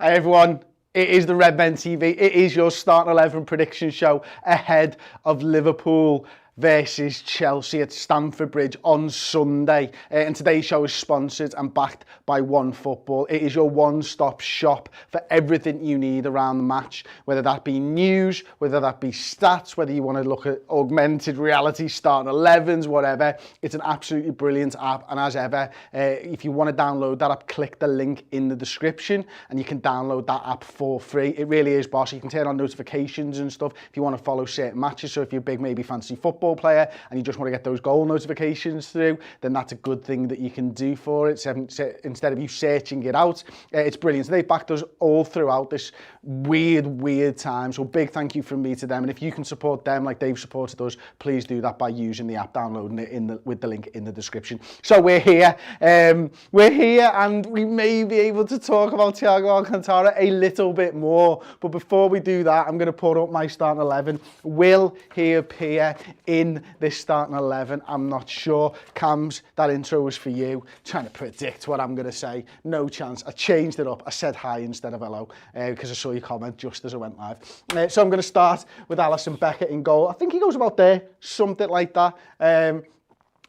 Hi everyone, it is the Red Men TV. It is your starting 11 prediction show ahead of Liverpool versus Chelsea at Stamford Bridge on Sunday. And today's show is sponsored and backed by OneFootball. It is your one-stop shop for everything you need around the match, whether that be news, whether that be stats, whether you want to look at augmented reality, starting 11s, whatever. It's an absolutely brilliant app. And as ever, if you want to download that app, click the link in the description and you can download that app for free. It really is boss. You can turn on notifications and stuff if you want to follow certain matches. So if you're a big, maybe fancy football player and you just want to get those goal notifications through, then that's a good thing that you can do for it. Instead of you searching it out, it's brilliant. So they've backed us all throughout this weird time. So big thank you from me to them. And if you can support them like they've supported us, please do that by using the app, downloading it with the link in the description. So we're here. And we may be able to talk about Thiago Alcantara a little bit more. But before we do that, I'm going to put up my starting 11. Will he appear in this starting 11? I'm not sure. Cams, that intro was for you. Trying to predict what I'm going to say. No chance. I changed it up. I said hi instead of hello because I saw your comment just as I went live. So I'm going to start with Alisson Becker in goal. I think he goes about there, something like that.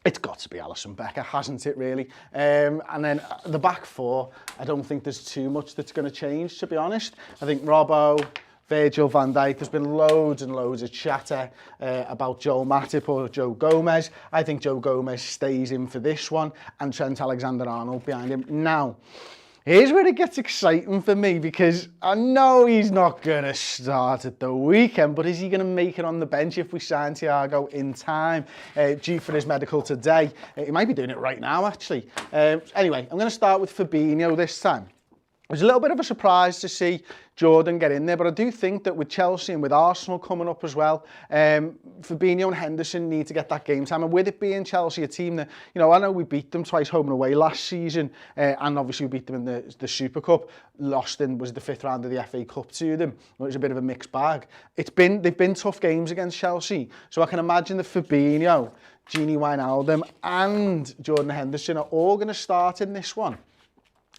It's got to be Alisson Becker, hasn't it really? And then the back four, I don't think there's too much that's going to change, to be honest. I think Robbo, Virgil van Dijk, there's been loads and loads of chatter about Joel Matip or Joe Gomez. I think Joe Gomez stays in for this one and Trent Alexander-Arnold behind him. Now, here's where it gets exciting for me because I know he's not going to start at the weekend, but is he going to make it on the bench if we sign Thiago in time, due for his medical today? He might be doing it right now, actually. Anyway, I'm going to start with Fabinho this time. It was a little bit of a surprise to see Jordan get in there, but I do think that with Chelsea and with Arsenal coming up as well, Fabinho and Henderson need to get that game time. And with it being Chelsea, a team that, you know, I know we beat them twice home and away last season, and obviously we beat them in the Super Cup. Lost in was the 5th round of the FA Cup to them. It was a bit of a mixed bag. They've been tough games against Chelsea, so I can imagine that Fabinho, Gini Wijnaldum, and Jordan Henderson are all going to start in this one.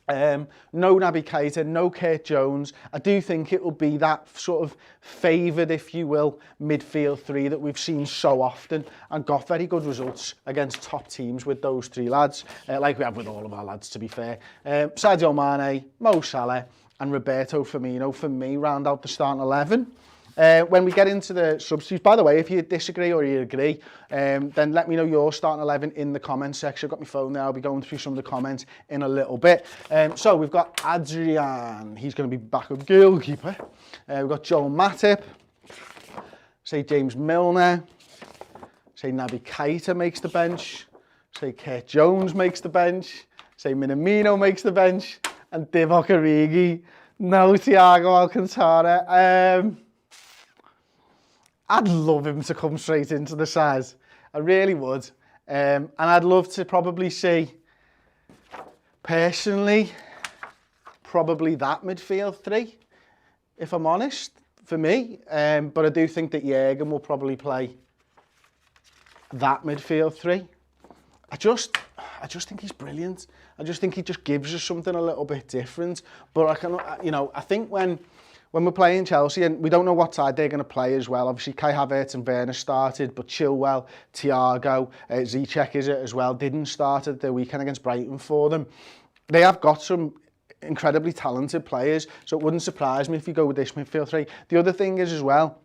No Naby Keita, no Kurt Jones. I do think it will be that sort of favoured, if you will, midfield three that we've seen so often and got very good results against top teams with those three lads, like we have with all of our lads, to be fair. Sadio Mane, Mo Salah and Roberto Firmino, for me, round out the starting 11. When we get into the substitutes, by the way, if you disagree or you agree, then let me know your starting 11 in the comments section. I've got my phone there. I'll be going through some of the comments in a little bit. So we've got Adrian. He's going to be backup goalkeeper. We've got Joel Matip. Say James Milner. Say Naby Keita makes the bench. Say Kurt Jones makes the bench. Say Minamino makes the bench. And Divock Origi. No Thiago Alcantara. I'd love him to come straight into the side. I really would. And I'd love to probably see, personally, probably that midfield three, if I'm honest, for me. But I do think that Jurgen will probably play that midfield three. I just think he's brilliant. I just think he just gives us something a little bit different. But I think when we're playing Chelsea, and we don't know what side they're going to play as well. Obviously, Kai Havertz and Werner started, but Chilwell, Thiago, Ziyech is it as well, didn't start at the weekend against Brighton for them. They have got some incredibly talented players, so it wouldn't surprise me if you go with this midfield three. The other thing is as well,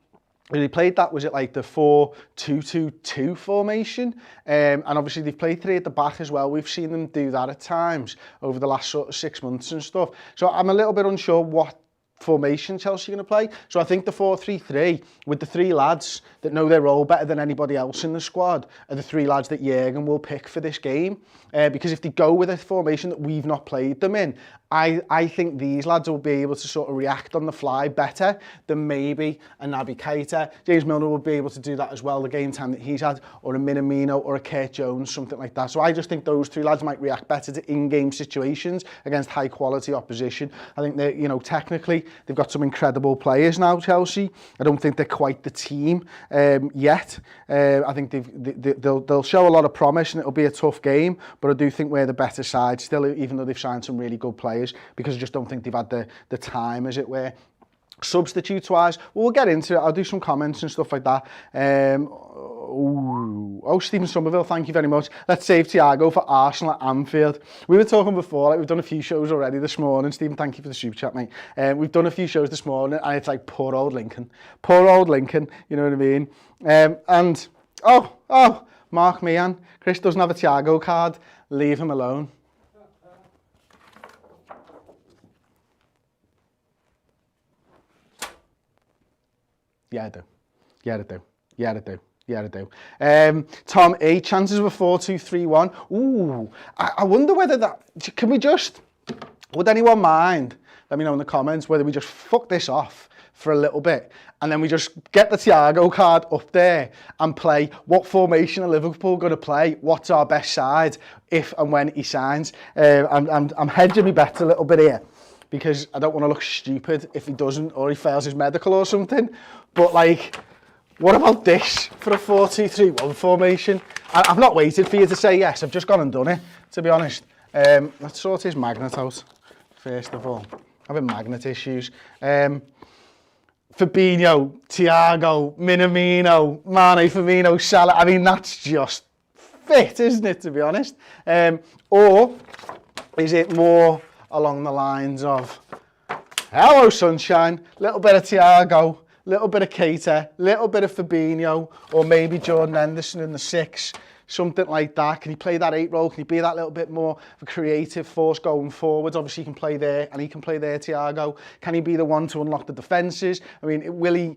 when they played that, was it like the 4-2-2-2 formation? And obviously they've played three at the back as well. We've seen them do that at times over the last sort of 6 months and stuff. So I'm a little bit unsure what formation Chelsea are going to play. So I think the 4-3-3 with the three lads that know their role better than anybody else in the squad are the three lads that Jurgen will pick for this game. Because if they go with a formation that we've not played them in, I think these lads will be able to sort of react on the fly better than maybe a Naby Keita. James Milner will be able to do that as well, the game time that he's had, or a Minamino or a Kurt Jones, something like that. So I just think those three lads might react better to in-game situations against high-quality opposition. I think that, you know, technically They've got some incredible players now, Chelsea. I don't think they're quite the team yet. I think they'll show a lot of promise and it'll be a tough game, but I do think we're the better side still, even though they've signed some really good players, because I just don't think they've had the time, as it were. Substitutes wise, we'll get into it. I'll do some comments and stuff like that. Stephen Somerville, thank you very much. Let's save Thiago for Arsenal at Anfield. We were talking before, like, we've done a few shows already this morning. Stephen, thank you for the super chat, mate. We've done a few shows this morning, and it's like, poor old Lincoln, you know what I mean? And Mark Meehan, Chris doesn't have a Thiago card, leave him alone. Yeah, I do. Tom A, chances of a 4-2-3-1. Ooh, I wonder whether that... Would anyone mind? Let me know in the comments whether we just fuck this off for a little bit and then we just get the Thiago card up there and play what formation are Liverpool going to play, what's our best side if and when he signs. I'm hedging my bets a little bit here, because I don't want to look stupid if he doesn't, or he fails his medical or something. But, like, what about this for a 4-2-3-1 formation? I've not waited for you to say yes. I've just gone and done it, to be honest. Let's sort his magnet out, first of all. Having magnet issues. Fabinho, Thiago, Minamino, Mane, Firmino, Salah. I mean, that's just fit, isn't it, to be honest? Or is it more along the lines of, hello sunshine, little bit of Thiago, little bit of Keita, little bit of Fabinho, or maybe Jordan Henderson in the 6, something like that. Can he play that 8 role? Can he be that little bit more of a creative force going forwards? Obviously, he can play there, and he can play there, Thiago. Can he be the one to unlock the defences? I mean, will he,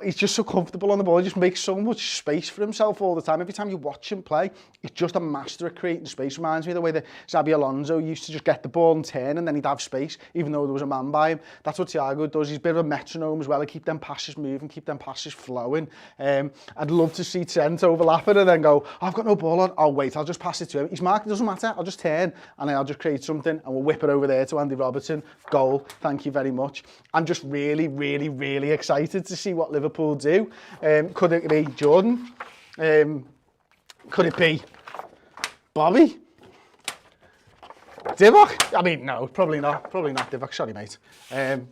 he's just so comfortable on the ball. He just makes so much space for himself all the time. Every time you watch him play, he's just a master at creating space. Reminds me of the way that Xabi Alonso used to just get the ball and turn, and then he'd have space, even though there was a man by him. That's what Thiago does. He's a bit of a metronome as well, and keep them passes moving, keep them passes flowing. I'd love to see Trent overlapping and then go, I've got no ball on. Oh, wait, I'll just pass it to him. He's marked, it doesn't matter. I'll just turn and then I'll just create something and we'll whip it over there to Andy Robertson. Goal. Thank you very much. I'm just really, really, really excited to see what Liverpool do. Could it be Jordan? Could it be Bobby? Divock? I mean, no, probably not. Probably not Divock. Sorry, mate. It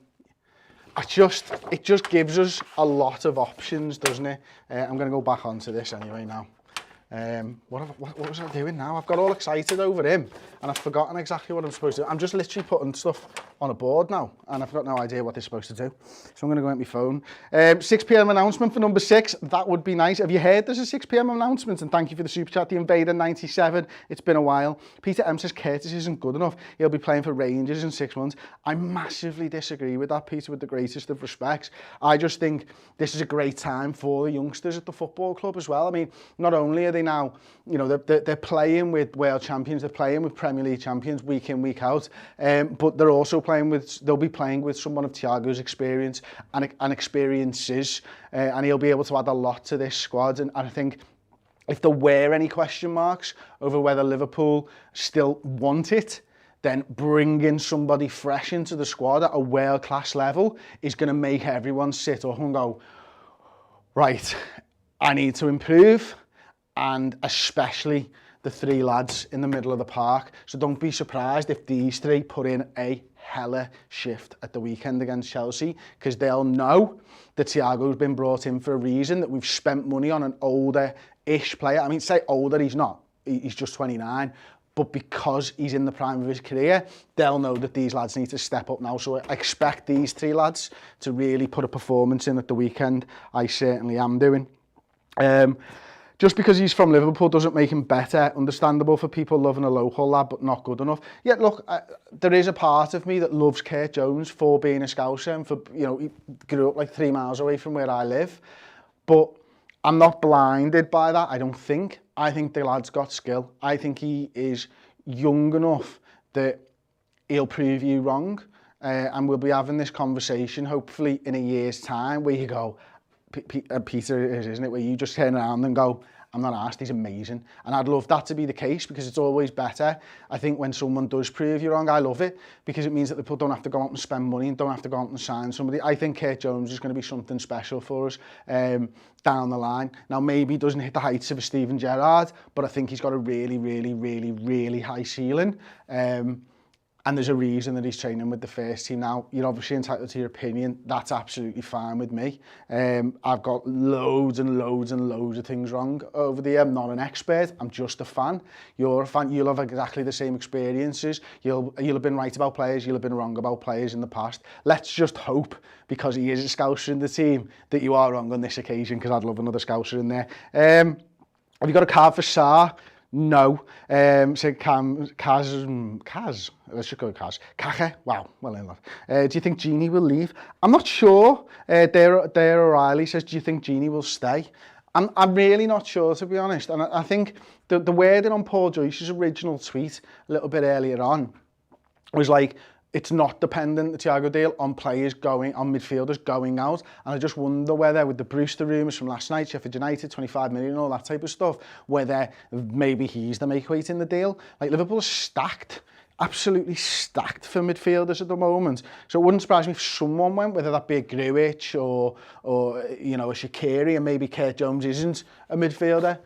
just gives us a lot of options, doesn't it? I'm going to go back onto this anyway now. What was I doing now? I've got all excited over him and I've forgotten exactly what I'm supposed to do. I'm just literally putting stuff on a board now and I've got no idea what they're supposed to do. So I'm going to go at my phone. 6 p.m. announcement for number 6. That would be nice. Have you heard there's a 6 p.m. announcement? And thank you for the super chat, the Invader 97. It's been a while. Peter M says Curtis isn't good enough. He'll be playing for Rangers in 6 months. I massively disagree with that, Peter, with the greatest of respects. I just think this is a great time for the youngsters at the football club as well. I mean, not only are they now, they're playing with world champions, they're playing with Premier League champions week in, week out, but they'll be playing with someone of Thiago's experience and experiences, and he'll be able to add a lot to this squad. And I think if there were any question marks over whether Liverpool still want it, then bringing somebody fresh into the squad at a world-class level is going to make everyone sit up and go, right, I need to improve. And especially the 3 lads in the middle of the park. So don't be surprised if these 3 put in a hella shift at the weekend against Chelsea, because they'll know that Thiago's been brought in for a reason, that we've spent money on an older-ish player. I mean, say older, he's not. He's just 29. But because he's in the prime of his career, they'll know that these lads need to step up now. So I expect these 3 lads to really put a performance in at the weekend. I certainly am doing. Just because he's from Liverpool doesn't make him better. Understandable for people loving a local lad, but not good enough. Yet, look, there is a part of me that loves Kurt Jones for being a Scouser and for, he grew up like 3 miles away from where I live. But I'm not blinded by that, I don't think. I think the lad's got skill. I think he is young enough that he'll prove you wrong. And we'll be having this conversation, hopefully, in a year's time, where you go, Peter is, isn't it? Where you just turn around and go, I'm not asked, he's amazing. And I'd love that to be the case because it's always better. I think when someone does prove you wrong, I love it because it means that the people don't have to go out and spend money and don't have to go out and sign somebody. I think Kurt Jones is going to be something special for us down the line. Now, maybe he doesn't hit the heights of a Steven Gerrard, but I think he's got a really, really, really, really high ceiling. And there's a reason that he's training with the first team now. You're obviously entitled to your opinion. That's absolutely fine with me. I've got loads and loads and loads of things wrong over there. I'm not an expert. I'm just a fan. You're a fan. You'll have exactly the same experiences. You'll have been right about players. You'll have been wrong about players in the past. Let's just hope, because he is a Scouser in the team, that you are wrong on this occasion, because I'd love another Scouser in there. Have you got a card for Sarr? No. So Kaz, let's just go with Kaz. Kache, wow, well in that. Do you think Genie will leave? I'm not sure. Dare O'Reilly says, do you think Genie will stay? I'm really not sure, to be honest. And I think the wording on Paul Joyce's original tweet a little bit earlier on was like, it's not dependent, the Thiago deal, on midfielders going out. And I just wonder whether, with the Brewster rumours from last night, Sheffield United, 25 million, all that type of stuff, whether maybe he's the make weight in the deal. Like, Liverpool's stacked, absolutely stacked for midfielders at the moment. So it wouldn't surprise me if someone went, whether that be a Grujic or you know, a Shaqiri, and maybe Kurt Jones isn't a midfielder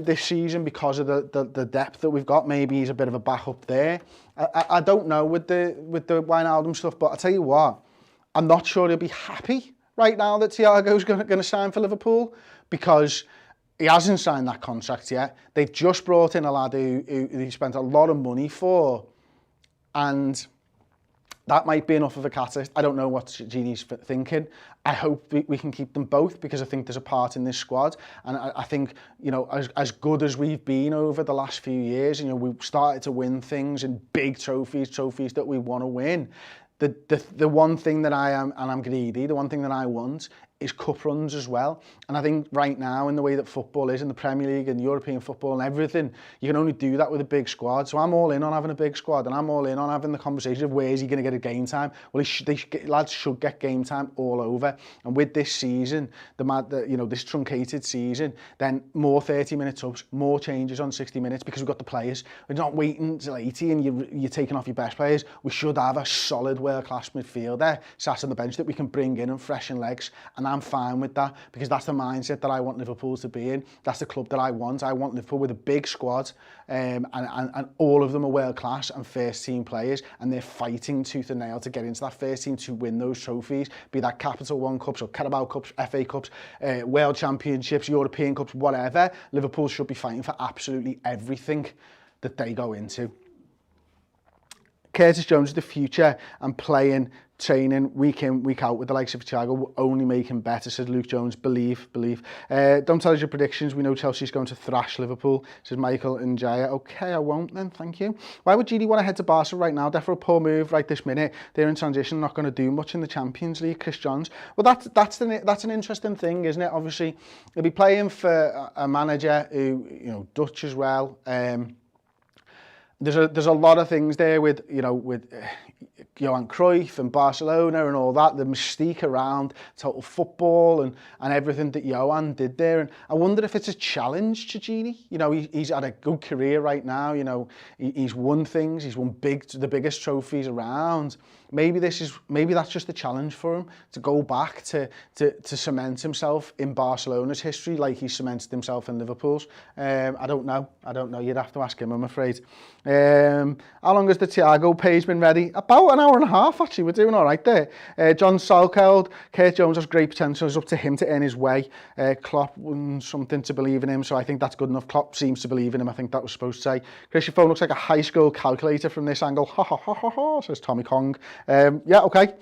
this season because of the depth that we've got. Maybe he's a bit of a backup there. I don't know with the Wijnaldum stuff, but I tell you what, I'm not sure he'll be happy right now that Thiago's going to sign for Liverpool, because he hasn't signed that contract yet. They've just brought in a lad who he spent a lot of money for, and that might be enough of a catalyst. I don't know what Genie's thinking. I hope we can keep them both, because I think there's a part in this squad. And I think, you know, as good as we've been over the last few years, you know, we've started to win things and big trophies that we want to win. The one thing that I am, and I'm greedy, the one thing that I want is cup runs as well. And I think right now, in the way that football is, in the Premier League and European football and everything, you can only do that with a big squad. So I'm all in on having a big squad, and I'm all in on having the conversation of where is he going to get a game time. Well, lads should get game time all over. And with this season, you know, this truncated season, then more 30-minute subs, more changes on 60 minutes, because we've got the players. We're not waiting till 80 and you're taking off your best players. We should have a solid world-class midfielder sat on the bench that we can bring in and freshen legs. And I'm fine with that, because that's the mindset that I want Liverpool to be in. That's the club that I want. I want Liverpool with a big squad, and all of them are world class and first team players, and they're fighting tooth and nail to get into that first team to win those trophies, be that Capital One Cups or Carabao Cups, FA Cups, World Championships, European Cups, whatever. Liverpool should be fighting for absolutely everything that they go into. Curtis Jones is the future, and playing, training week in, week out with the likes of Thiago will only make him better, says Luke Jones. Believe. Don't tell us your predictions. We know Chelsea's going to thrash Liverpool, says Michael and Jaya. Okay, I won't then, thank you. Why would Gini want to head to Barca right now? Definitely a poor move right this minute. They're in transition, not going to do much in the Champions League. Chris Johns. Well, that's an interesting thing, isn't it? Obviously, he'll be playing for a manager who, you know, Dutch as well. There's a lot of things there with, you know, with Johan Cruyff and Barcelona and all that, the mystique around total football and everything that Johan did there. And I wonder if it's a challenge to Gini. You know, he's had a good career right now. You know, he's won things. He's won the biggest trophies around. Maybe that's just a challenge for him to go back to cement himself in Barcelona's history like he cemented himself in Liverpool's. I don't know. You'd have to ask him, I'm afraid. How long has the Thiago page been ready? About an hour and a half, actually. We're doing all right there. John Salkeld, Kurt Jones has great potential. It's up to him to earn his way. Klopp something to believe in him, so I think that's good enough. Klopp seems to believe in him. I think that was supposed to say. Chris, your phone looks like a high school calculator from this angle. Ha ha ha ha ha, says Tommy Kong. Yeah, okay.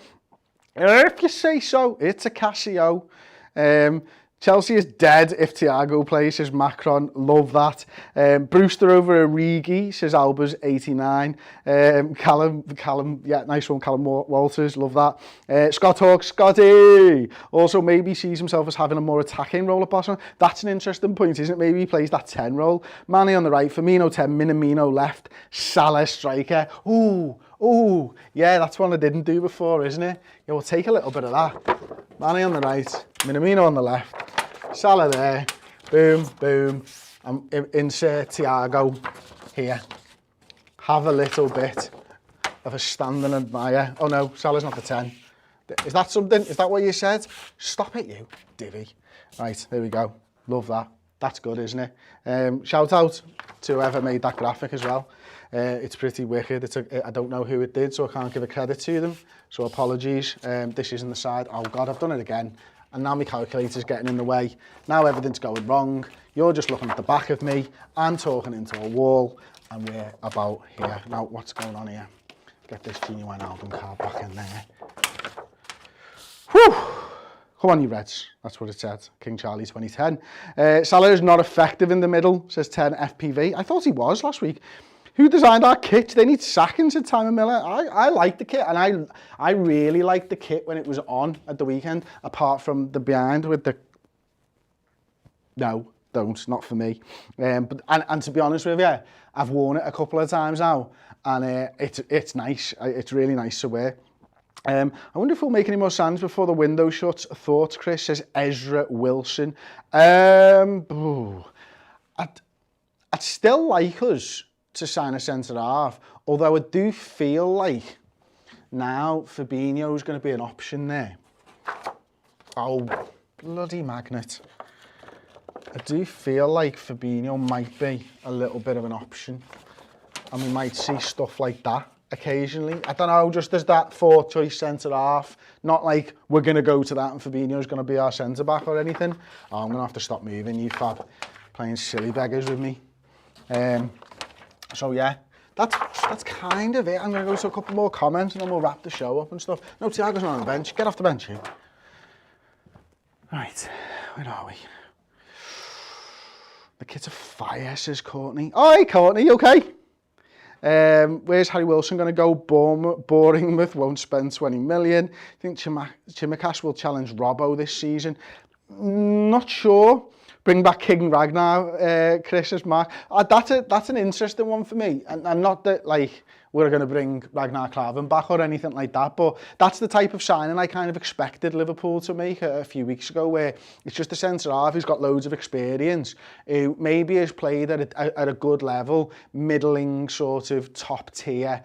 If you say so, it's a Casio. Chelsea is dead if Thiago plays, says Macron. Love that. Brewster over Origi, says Albers 89. Callum, yeah, nice one, Callum Walters. Love that. Scott Hawke, Scotty. Also, maybe sees himself as having a more attacking role at Barcelona. That's an interesting point, isn't it? Maybe he plays that 10 role. Manny on the right, Firmino 10, Minamino left, Salah striker. Ooh, yeah, that's one I didn't do before, isn't it? Yeah, we'll take a little bit of that. Manny on the right, Minamino on the left, Salah there, boom, boom. And insert Thiago here. Have a little bit of a stand and admire. Oh no, Salah's not the 10. Is that something? Is that what you said? Stop it, you divvy. Right, there we go. Love that. That's good, isn't it? Shout out to whoever made that graphic as well. It's pretty wicked. I don't know who it did, so I can't give a credit to them. So apologies. This isn't the side. Oh God, I've done it again. And now my calculator's getting in the way. Now everything's going wrong. You're just looking at the back of me. I'm talking into a wall, and we're about here. Now, what's going on here? Get this genuine album card back in there. Whew! Come on, you Reds. That's what it said. King Charlie 2010. Salah is not effective in the middle, says 10 FPV. I thought he was last week. Who designed our kit? They need sacking, said Timon Miller. I like the kit, and I really liked the kit when it was on at the weekend, apart from the behind with the... No, don't, not for me. And to be honest with you, I've worn it a couple of times now, and it's nice. It's really nice to wear. I wonder if we'll make any more signs before the window shuts. Thoughts, Chris, says Ezra Wilson. I'd still like us to sign a centre-half, although I do feel like now Fabinho's going to be an option there. Oh, bloody magnet. I do feel like Fabinho might be a little bit of an option, and we might see stuff like that occasionally. I don't know, just as that fourth choice centre-half, not like we're going to go to that and Fabinho's going to be our centre-back or anything. Oh, I'm going to have to stop moving, you fab, playing silly beggars with me. So yeah, that's kind of it. I'm going to go to a couple more comments and then we'll wrap the show up and stuff. No, Thiago's not on the bench. Get off the bench, you. Right, where are we? The kit's a fire, says Courtney. Oh, hey, Courtney, you okay? Where's Harry Wilson going to go? Bournemouth won't spend 20 million. I think Chimikas will challenge Robbo this season. Not sure. Bring back King Ragnar, Chris's Mark. That's an interesting one for me. And not that, like, we're going to bring Ragnar Klavan back or anything like that, but that's the type of signing I kind of expected Liverpool to make a few weeks ago, where it's just a centre-half who's got loads of experience, who maybe has played at a good level, middling sort of top-tier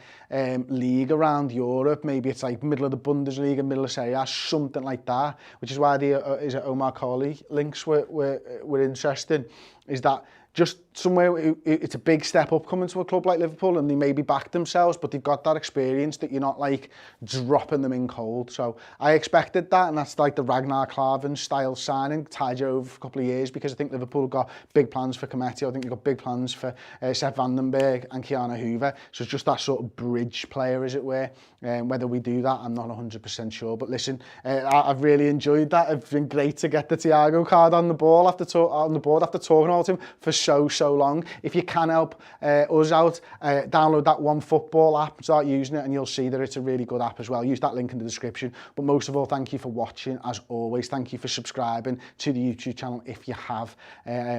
league around Europe. Maybe it's like middle of the Bundesliga, middle of Serie A, something like that, which is why the Omar Colley links were interesting, is that just somewhere, it's a big step up coming to a club like Liverpool, and they maybe back themselves, but they've got that experience that you're not like dropping them in cold. So I expected that, and that's like the Ragnar Klavan style signing, tied you over for a couple of years, because I think Liverpool got big plans for Cometti. I think they've got big plans for Sepp Vandenberg and Keanu Hoover. So it's just that sort of bridge player, as it were. Whether we do that, I'm not 100% sure. But listen, I've really enjoyed that. It's been great to get the Thiago card on the board after talking about him for so long. If you can help us out, download that OneFootball app, start using it, and you'll see that it's a really good app as well. Use that link in the description. But most of all, thank you for watching. As always, thank you for subscribing to the YouTube channel if you have.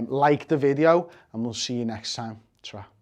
Like the video, and we'll see you next time. Ta-ra.